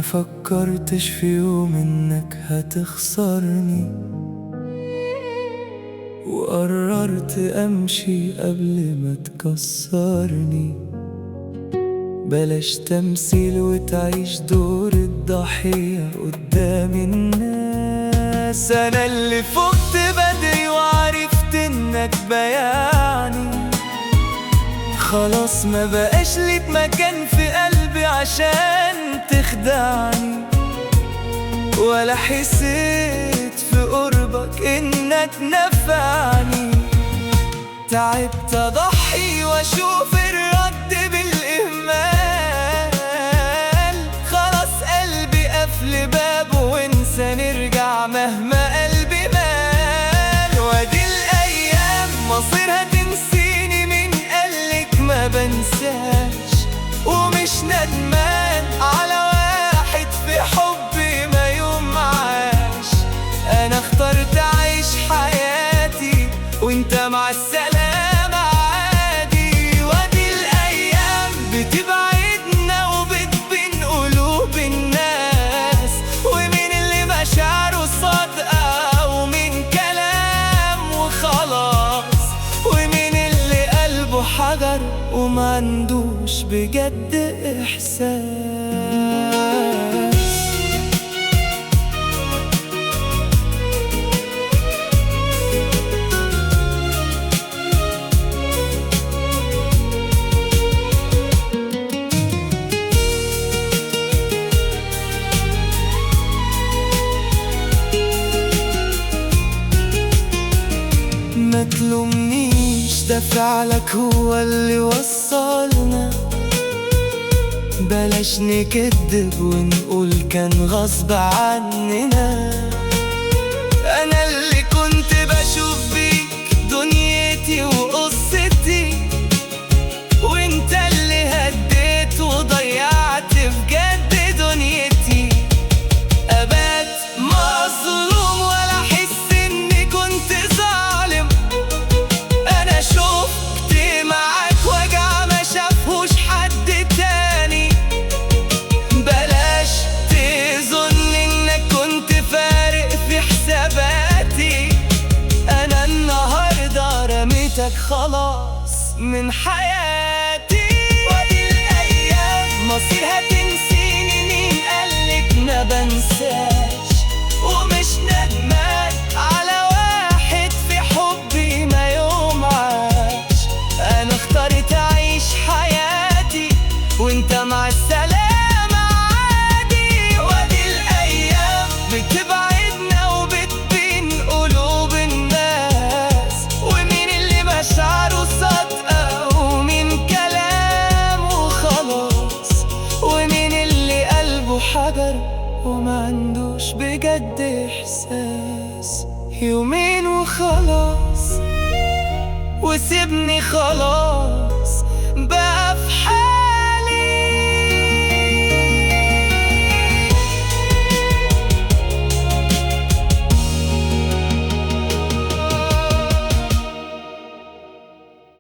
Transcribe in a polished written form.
ما فكرتش في يوم انك هتخسرني، وقررت امشي قبل ما تكسرني. بلاش تمثيل وتعيش دور الضحية قدام الناس. انا اللي فقت بدري وعرفت انك بيعني، خلاص ما بقاش ليك مكان في قلبي عشان تخدعني. ولا حسيت في قربك انك نفعني. تعبت اضحي واشوف الرد بالاهمال. خلاص قلبي قفل بابه وانسى نرجع مهما قلبي مال. وادي الايام مصيرها تنسيني، مين قالك ما بنساش؟ ومش ندمان على واحد في حبي ما يوم عاش. انا اخترت اعيش حياتي وانت مع السلامة عادي. وادي الايام بتبعدنا وبتبين قلوب الناس، ومين اللي مشاعره صادقة ومين كلام وخلاص، ومين اللي قلبه حجر وما عندوش بجد إحساس. ما تلومنيش، ده فعلك هو اللي وصلنا. بلاش نكدب ونقول كان غصب عننا. أنا اللي كنت بشوف بيك دنيتي وقصتي، وانت اللي هديت وضيعت بجد دنيتي. أبات مظلوم ولا أحس إني كنت ظالم. أنا شفت معاك وجع ما شافهوش حد تاني. بلاش تظن إنك كنت فارق في حساباتي. أنا النهاردة رميتك خلاص من حياتي. وادي الأيام مصيرها تنسيني، مين قالك ما بنساش؟ ومش ندمان على واحد في حبي ما يوم عاش. أنا اخترت أعيش حياتي وانت مع السلامة عادي. وادي الأيام بتبعدنا وبتبين قلوب الناس، ومين اللي مشاعره صادقة ومين كلامه خلاص، ومين اللي قلبه حجر وما عندوش بجد إحساس. يومين وخلاص وسيبني خلاص.